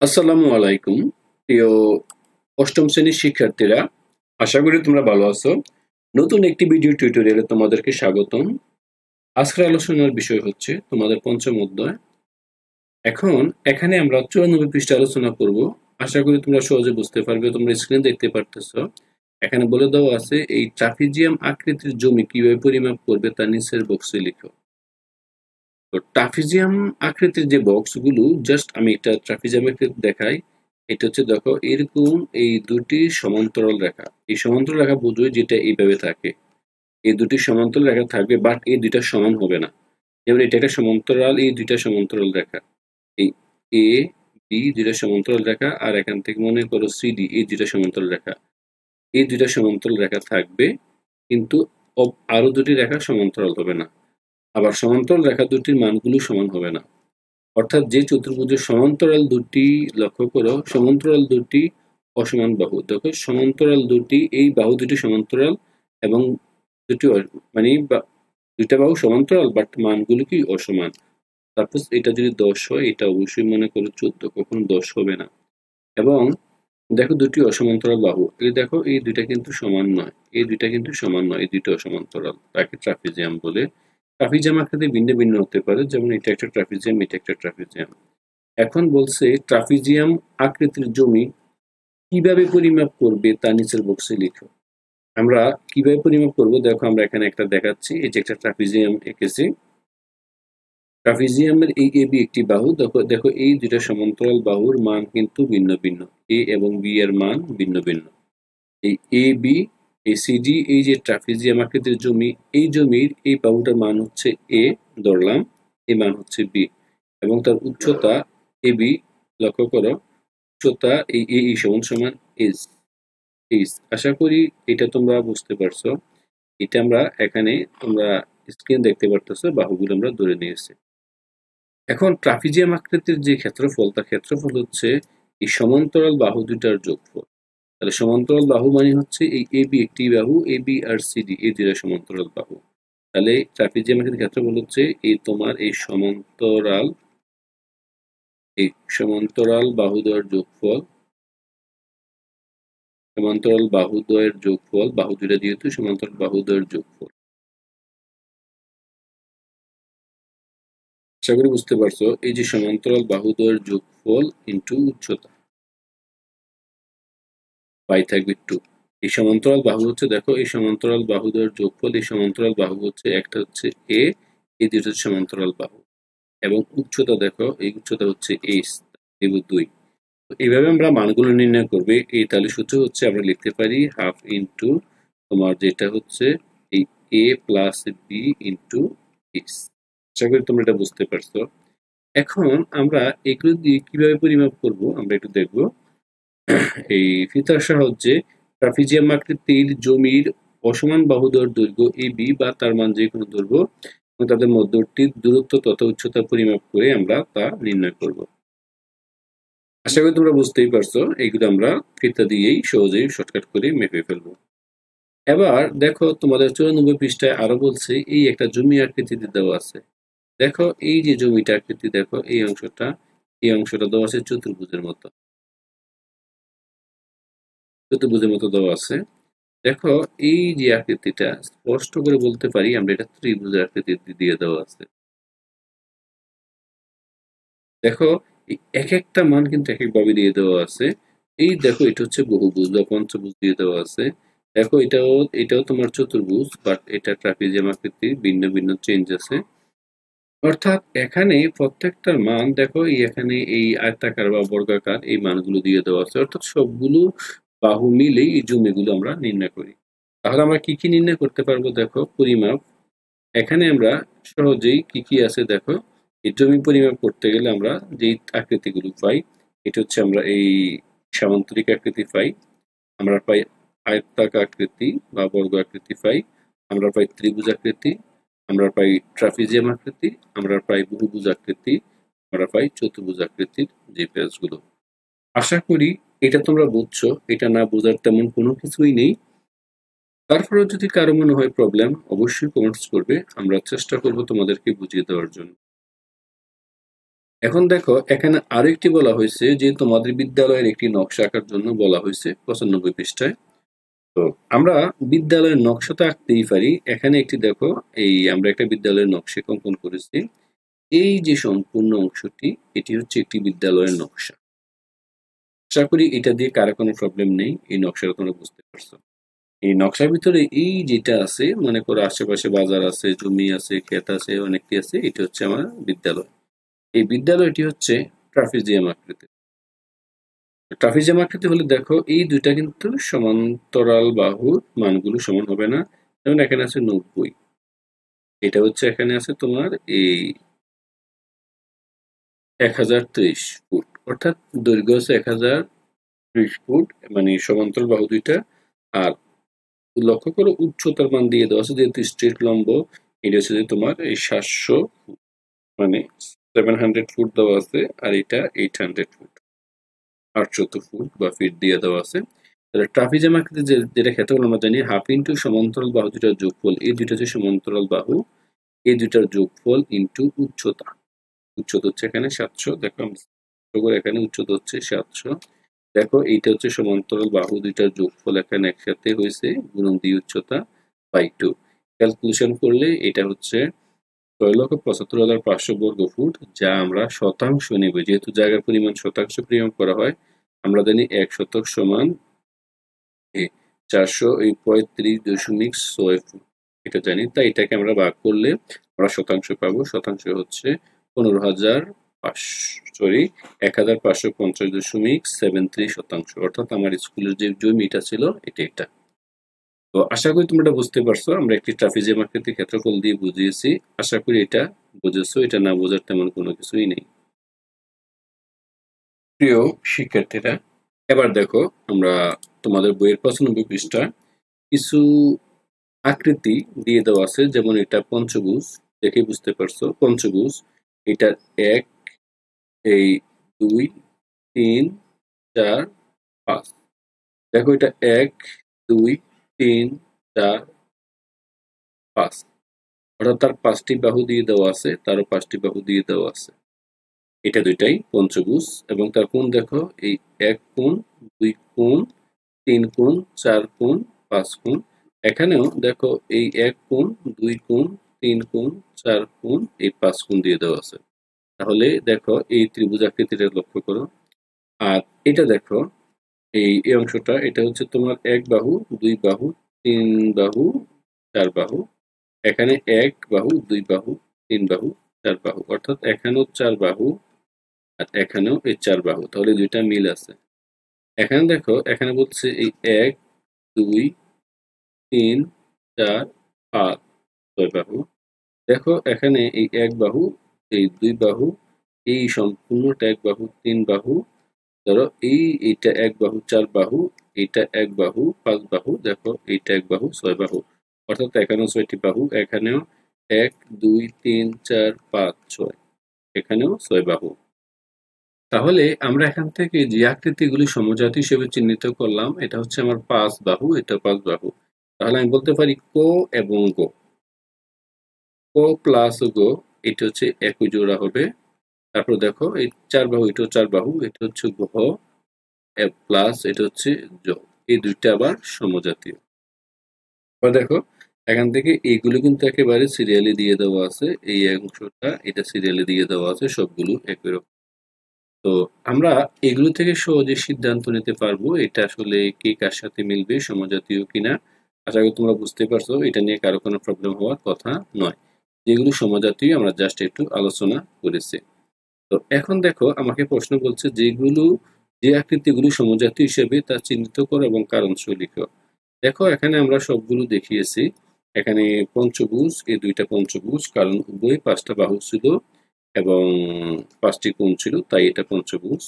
আসসালামু আলাইকুম প্রিয় অষ্টম শ্রেণীর শিক্ষার্থীরা, আশা করি তোমরা ভালো আছো। নতুন একটি ভিডিও টিউটোরিয়ালে তোমাদেরকে স্বাগতম। আজকের আলোচনার বিষয় হচ্ছে তোমাদের পঞ্চম অধ্যায়। এখন এখানে আমরা 94 পৃষ্ঠা আলোচনা করব। আশা করি তোমরা সহজে বুঝতে পারবে। তোমরা স্ক্রিন দেখতে পারতেছো, এখানে বলে দেওয়া আছে এই ট্রাপিজিয়াম আকৃতির জমি কিভাবে পরিমাপ করবে তা নিচের বক্সে লিখো। তো ট্রাপিজিয়াম আকৃতির যে বক্সগুলো, জাস্ট আমি একটা ট্রাপিজিয়াম আকৃতি দেখাই। এটা হচ্ছে দেখো এরকম এই দুটি সমান্তরাল রেখা, এই সমান্তরাল রেখা বোঝোই যেটা এইভাবে থাকে। এই দুটি সমান্তরাল রেখা থাকবে, বাট এই দুইটা সমান হবে না। যেমন এটা একটা সমান্তরাল, এই দুইটা সমান্তরাল রেখা, এই এ বি দুইটা সমান্তরাল রেখা, আর এখান থেকে মনে করো সি ডি এই দুইটা সমান্তরাল রেখা। এই দুইটা সমান্তরাল রেখা থাকবে, কিন্তু আরো দুটি রেখা সমান্তরাল হবে না। আবার সমান্তরাল রেখা দুটির মানগুলো সমান হবে না। অর্থাৎ যে চতুর্ভুজের সমান্তরাল দুটি, লক্ষ্য করো সমান্তরাল দুটি অসমান বাহু, দেখো সমান্তরাল দুটি, এই বাহু দুটি সমান্তরাল এবং দুটি মানে দুইটা বাহু সমান্তরাল, বাট মানগুলো কি অসমান। সাপোজ এটা যদি 10 হয়, এটা অবশ্যই মনে করো 14, কখনো 10 হবে না। এবং দেখো দুটি অসমান্তরাল বাহু, এই দেখো এই দুইটা কিন্তু সমান নয়, এই দুইটা কিন্তু সমান নয়, এই দুইটা অসমান্তরাল, তাকে ট্রাপিজিয়াম বলে। ট্রাপিজিয়াম আকৃতি ভিন্ন ভিন্ন হতে পারে, যেমন এটা একটা ট্রাপিজিয়াম, এটা একটা ট্রাপিজিয়াম। এখন বলছে ট্রাপিজিয়াম আকৃতির জমি কিভাবে পরিমাপ করবে তা নিচের বক্সে লিখো। আমরা কিভাবে পরিমাপ করব, দেখো আমরা এখানে একটা দেখাচ্ছি। এই যে একটা ট্রাপিজিয়াম এঁকেছি, ট্রাপিজিয়ামের এই এ বি একটি বাহু। দেখো দেখো এই দুইটা সমান্তরাল বাহুর মান কিন্তু ভিন্ন ভিন্ন, এ এবং বি এর মান ভিন্ন ভিন্ন। এই এ বি, এই সিডি, এই যে ট্রাপিজিয়াম আকৃতির জমি, এই জমির এই বাহুটার মান হচ্ছে এ ধরলাম, এই মান হচ্ছে বি, এবং তার উচ্চতা এ বি, লক্ষ্য করো উচ্চতা এই এ সমান সমান এস এইচ। আশা করি এটা তোমরা বুঝতে পারছো। এটা আমরা এখানে তোমরা স্ক্রিন দেখতে পারতেছো, বাহুগুলো আমরা ধরে নিয়েছি। এখন ট্রাপিজিয়াম আকৃতির যে ক্ষেত্রফল, তার ক্ষেত্রফল হচ্ছে এই সমান্তরাল বাহু দুটার যোগফল। তাহলে সমান্তরাল বাহু মানে হচ্ছে এই এ বি একটি বাহু, A B R C D এই দুটা সমান্তরাল বাহু। তাহলে ট্রাপিজিয়াম আকৃতির ক্ষেত্রফল হচ্ছে এই তোমার এই সমান্তরাল বাহুদ্বয়ের যোগফল, সমান্তরাল বাহুদ্বয়ের যোগফল, বাহু দুইটা যেহেতু সমান্তরাল বাহুদ্বয়ের যোগফল। আশা করি বুঝতে পারছো। এই যে সমান্তরাল বাহুদ্বয়ের যোগফল ইন্টু উচ্চতা, পাই থাকবে 2। এই সমান্তরাল বাহু হচ্ছে, দেখো এই সমান্তরাল বাহুদ্বয়ের যোগফল, এই সমান্তরাল বাহু হচ্ছে একটা হচ্ছে এ, এই দুটো সমান্তরাল বাহু, এবং উচ্চতা দেখো এই উচ্চতা হচ্ছে এইচ, 2। এইভাবে আমরা মানগুলো নির্ণয় করবে। এই তাহলে সূত্র হচ্ছে আমরা লিখতে পারি হাফ ইন্টু তোমার যেটা হচ্ছে এই এ প্লাস বি ইন্টু এইচ। আশা করি তোমরা এটা বুঝতে পারছো। এখন আমরা এগুলো দিয়ে কিভাবে পরিমাপ করব আমরা একটু দেখব। এই ফিতার সাহায্যে ট্রাপিজিয়াম আকৃতির জমির অসমান বাহুদ্বয়ের দৈর্ঘ্য এ বি বা তার মান যে কোনো দৈর্ঘ্য এবং তাদের মধ্যবর্তী দূরত্ব তথা উচ্চতা পরিমাপ করে আমরা তা নির্ণয় করব। আশা করি তোমরা বুঝতেই পারছো। এইগুলো আমরা ফিতা দিয়েই সহজেই শর্টকাট করে মেপে ফেলবো। এবার দেখো তোমাদের 94 পৃষ্ঠায় আরো বলছে এই একটা জমি আকৃতিতে দেওয়া আছে। দেখো এই যে জমিটা আকৃতি, দেখো এই অংশটা, এই অংশটা দেওয়া আছে চতুর্ভুজের মতো, চতুর্ভুজের মতো দেওয়া আছে। দেখো এই যে আকৃতিটা স্পষ্ট করে বলতে পারি আমরা এটা ত্রিভুজের আকৃতি দিয়ে দেওয়া আছে। দেখো এক একটা মান কিন্তু এক একভাবে দিয়ে দেওয়া আছে। এই দেখো এটা হচ্ছে বহুভুজ বা পঞ্চভুজ দিয়ে দেওয়া আছে। দেখো এটাও তোমার চতুর্ভুজ, বাট এটা ট্রাপিজিয়াম আকৃতির ভিন্ন ভিন্ন চেঞ্জ আছে। অর্থাৎ এখানে প্রত্যেকটার মান দেখো এখানে এই আয়তাকার বা বর্গাকার এই মানগুলো দিয়ে দেওয়া আছে। অর্থাৎ সবগুলো বাহু মিলেই এই জমিগুলো আমরা নির্ণয় করি। তাহলে আমরা কি কি নির্ণয় করতে পারবো, দেখো পরিমাপ। এখানে আমরা সহজেই কি কি আছে দেখো। এই জমি পরিমাপ করতে গেলে আমরা যেই আকৃতিগুলো পাই, এটা হচ্ছে আমরা এই সামান্তরিক আকৃতি পাই, আমরা পাই আয়তাকার আকৃতি বা বর্গ আকৃতি পাই, আমরা পাই ত্রিভুজ আকৃতি, আমরা পাই ট্রাপিজিয়াম আকৃতি, আমরা পাই বহুভুজ আকৃতি, আমরা পাই চতুর্ভুজ আকৃতির যে পেজগুলো। আশা করি এটা তোমরা বুঝছো। এটা না বোঝার তেমন কোনো কিছুই নেই। তারপরে যদি কারো মনে হয় প্রবলেম, অবশ্যই কমেন্টস করবে, আমরা চেষ্টা করব তোমাদেরকে বুঝিয়ে দেওয়ার জন্য। এখন দেখো এখানে আরেকটি বলা হয়েছে যে তোমাদের বিদ্যালয়ের একটি নকশা আঁকার জন্য বলা হয়েছে 95 পৃষ্ঠায়। তো আমরা বিদ্যালয়ের নকশা তো আঁকতেই পারি। এখানে একটি দেখো, এই আমরা একটা বিদ্যালয়ের নকশা অঙ্কন করেছি। এই যে সম্পূর্ণ অংশটি, এটি হচ্ছে একটি বিদ্যালয়ের নকশা। আশা করি এটা দিয়ে কারো কোনো প্রবলেম নেই, এই নকশাটা তোমরা বুঝতে পারছো। এই নকশার ভিতরে এই যেটা আছে, মনে করো আশেপাশে বাজার আছে, জমি আছে, ক্ষেত আছে, অনেকটি আছে, এটা হচ্ছে আমার বিদ্যালয়। এই বিদ্যালয়টি হচ্ছে ট্রাপিজিয়াম আকৃতির। ট্রাপিজিয়াম আকৃতি হলে দেখো এই দুইটা কিন্তু সমান্তরাল বাহুর মানগুলো সমান হবে না। যেমন এখানে আছে 90, এটা হচ্ছে এখানে আছে তোমার এই 1030 ফুট, অর্থাৎ দৈর্ঘ্য আছে 1030 ফুট, মানে সমান্তরাল বাহু দুইটা। আর লক্ষ্য করো উচ্চতার মান দিয়ে দেওয়া আছে, যেহেতু স্ট্রেট লম্ব, এটা হচ্ছে যে তোমার এই 700 ফুট, মানে 700 ফুট দেওয়া আছে, আর এটা 800 ফুট, 870 ফুট বা ফিট দিয়ে দেওয়া আছে। তাহলে ট্রাপিজিয়াম আকৃতির যেটা ক্ষেত্রফল আমরা জানি হাফ ইন্টু সমান্তরাল বাহু দুটার যোগফল, এই দুইটা হচ্ছে সমান্তরাল বাহু, এই দুইটার যোগফল ইন্টু উচ্চতা। উচ্চতা হচ্ছে এখানে 700, দেখো এখানে উচ্চতা হচ্ছে 700। দেখো এইটা হচ্ছে সমান্তরাল বাহু দুইটার যোগফল, এখানে একসাথে হয়েছে গুণন দিয়ে উচ্চতা বাই 2। ক্যালকুলেশন করলে এটা হচ্ছে 6,75,500 বর্গ ফুট, যা আমরা শতাংশ নেব। যেহেতু জায়গার পরিমাণ শতাংশ পরিমাপ করা হয়, আমরা জানি 1 শতক সমান 435.6 ফুট, এটা জানি। তাই এটাকে আমরা ভাগ করলে আমরা শতাংশ পাবো। শতাংশ হচ্ছে 1550 শতাংশ, অর্থাৎ আমার স্কুলের যে জমিটা ছিল এটা। তো আশা করি তোমরা এটা বুঝতে পারছো। আমরা একটি ট্রাপিজিয়াম আকৃতির ক্ষেত্রফল দিয়ে বুঝিয়েছি। আশা করি এটা বুঝেছো, এটা না বোঝার তেমন কোনো কিছুই নেই। প্রিয় শিক্ষার্থীরা, এবার দেখো আমরা তোমাদের বইয়ের 95 পৃষ্ঠা কিছু আকৃতি দিয়ে দেওয়া আছে। যেমন এটা পঞ্চভুজ, দেখে বুঝতে পারছো পঞ্চভুজ। এটা 1, এই 2, 3, 4, 5। দেখো এটা 1, 2, 3, 4, 5, অর্থাৎ তার 5টি বাহু দিয়ে দেওয়া আছে, তারও 5টি বাহু দিয়ে দেওয়া আছে। এটা দুইটাই পঞ্চভুজ। এবং তার কোণ দেখো, এই 1 কোণ, 2 কোণ, 3 কোণ, 4 কোণ, 5 কোণ। এখানেও দেখো এই 1 কোণ, 2 কোণ, 3 কোণ, 4 কোণ, এই 5 কোণ দিয়ে দেওয়া আছে। তাহলে দেখো এই ত্রিভুজ আকৃতিটা লক্ষ্য করো। আর এটা দেখো, এই অংশটা, এটা হচ্ছে তোমার 1 বাহু, 2 বাহু, 3 বাহু, 4 বাহু। এখানে 1 বাহু, 2 বাহু, 3 বাহু, 4 বাহু, অর্থাৎ এখানেও 4 বাহু আর এখানেও এই 4 বাহু। তাহলে দুইটা মিল আছে। এখানে দেখো, এখানে বলছে এই 1, 2, 3, 4, 5, 6 বাহু। দেখো এখানে এই 1 বাহু, এই 2 বাহু, এই সম্পূর্ণটা 1 বাহু, 3 বাহু। ধরো এইটা 1 বাহু, 4 বাহু, এইটা 1 বাহু, 5 বাহু। দেখো এইটা 1 বাহু, 6 বাহু, অর্থাৎ এখানেও 6টি বাহু। এখানেও 1, 2, 3, 4, 5, 6, এখানেও 6 বাহু। তাহলে আমরা এখান থেকে যে আকৃতিগুলি সমজাতি হিসেবে চিহ্নিত করলাম, এটা হচ্ছে আমার 5 বাহু, এটা 5 বাহু। তাহলে আমি বলতে পারি ক এবং গ, ক প্লাস গ, এটা হচ্ছে একই জোড়া হবে। তারপর দেখো এই 4 বাহু, এটাও 4 বাহু, এটা হচ্ছে ঘ প্লাস এটা হচ্ছে জ, এই দুইটা আবার সমজাতীয়। এবার দেখো এখান থেকে এইগুলো কিন্তু একেবারে সিরিয়ালি দিয়ে দেওয়া আছে। এই অংশটা এটা সিরিয়ালি দিয়ে দেওয়া আছে, সবগুলো একই রকম। তো আমরা এগুলো থেকে সহজে সিদ্ধান্ত নিতে পারবো এটা আসলে কে কার সাথে মিলবে, সমজাতীয় কিনা। আশা করি তোমরা বুঝতে পারছো, এটা নিয়ে কারো কোনো প্রবলেম হওয়ার কথা নয়। যেগুলো সমজাতীয় আমরা জাস্ট একটু আলোচনা করেছি। তো এখন দেখো আমাকে প্রশ্ন বলছে যে আকৃতিগুলো সমজাতীয় হিসেবে তা চিহ্নিত করো এবং কারণসহ লিখো। দেখো এখানে আমরা সবগুলো দেখিয়েছি। এখানে পঞ্চভুজ, এই দুইটা পঞ্চভুজ, কারণ উভয় 5টা বাহু ছিল এবং 5টি কোণ ছিল, তাই এটা পঞ্চভুজ।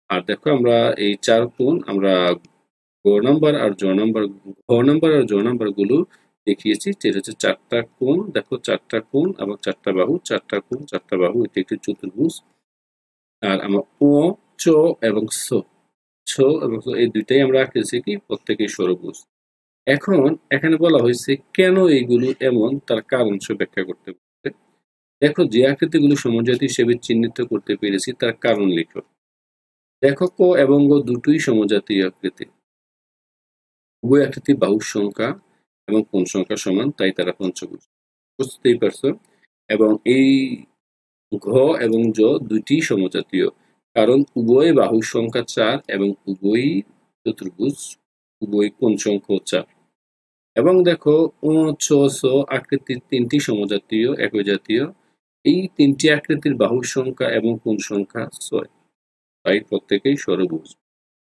আর দেখো আমরা এই 4 কোণ আমরা ঘ নাম্বার আর জ নাম্বার গুলো দেখিয়েছি, যেটা হচ্ছে 4টা কোণ। দেখো 4টা কোণ এবং 4টা বাহু, 4টা কোণ, 4টা বাহু, এটা একটি চতুর্ভুজ। আর আমরা ও, চ এবং ছ এবং এই দুইটাই আমরা আঁকেছি কি প্রত্যেকেই ষড়ভুজ। এখন এখানে বলা হয়েছে কেন এইগুলো এমন, তার কারণ ব্যাখ্যা করতে বলছে। দেখো যে আকৃতিগুলো সমজাতীয় হিসেবে চিহ্নিত করতে পেরেছি তার কারণ লিখো। দেখো ক এবং গ দুটোই সমজাতীয় আকৃতি, উভয় আকৃতি বাহুর সংখ্যা এবং কোণ সংখ্যা সমান, তাই তারা পঞ্চভুজ। বুঝতেই পারছো। এবং এই ঘ এবং জ দুইটি সমজাতীয়, কারণ উভয় বাহুর সংখ্যা 4 এবং উভয়ই চতুর্ভুজ, উভয় কোণ সংখ্যা 4। এবং দেখো ও ছ ছ আকৃতির তিনটি সমজাতীয়, একই জাতীয়। এই তিনটি আকৃতির বাহুর সংখ্যা এবং কোণ সংখ্যা 6, তাই প্রত্যেকেই ষড়ভুজ।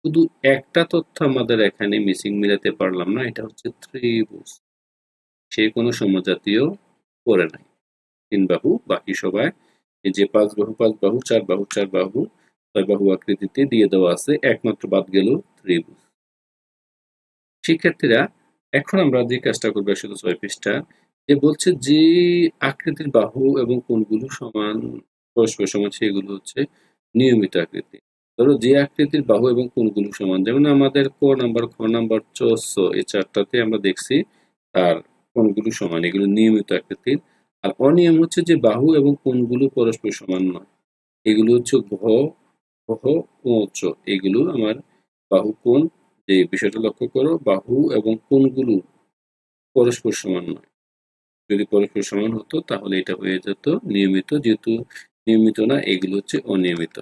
শুধু একটা তথ্য আমাদের এখানে মিসিং মিলাতে পারলাম না, এটা হচ্ছে ত্রিভুজ। সে কোনো সমজাতীয় করে নাই। 3 বাহু, বাকি সবাই এই যে 5 বাহু 5 বাহু 4 বাহু 4 বাহু 6 বাহু আকৃতিতে দিয়ে দেওয়া আছে, একমাত্র বাদ গেল ত্রিভুজ। শিক্ষার্থীরা, এখন আমরা যে কাজটা করবো 106 পৃষ্ঠা, যে বলছে যে আকৃতির বাহু এবং কোণগুলো সমান, পরস্পর সমান, সেগুলো হচ্ছে নিয়মিত আকৃতি। ধরো যে আকৃতির বাহু এবং কোণগুলো সমান, যেমন আমাদের ক নাম্বার, খ নাম্বার, চ, ছ এই চারটাতে আমরা দেখছি আর কোণগুলো সমান, এগুলো নিয়মিত আকৃতির। আর অনিয়ম হচ্ছে যে বাহু এবং কোণগুলো পরস্পর সমান নয়, এগুলো হচ্ছে ঘ, খ, ও, চ। এগুলো আমার বাহু কোণ, যে বিষয়টা লক্ষ্য করো, বাহু এবং কোণগুলো পরস্পর সমান নয়। যদি পরস্পর সমান হতো তাহলে এটা হয়ে যেত নিয়মিত, যেহেতু নিয়মিত না, এগুলো হচ্ছে অনিয়মিত।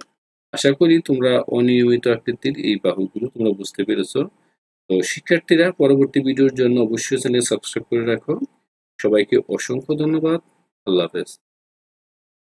আশা করি তোমরা অনিয়মিত আকৃতির এই বাহুগুলো তোমরা বুঝতে পেরেছো। তো শিক্ষার্থীরা, পরবর্তী ভিডিওর জন্য অবশ্যই চ্যানেল সাবস্ক্রাইব করে রাখো। সবাইকে অসংখ্য ধন্যবাদ। আল্লাহ হাফেজ।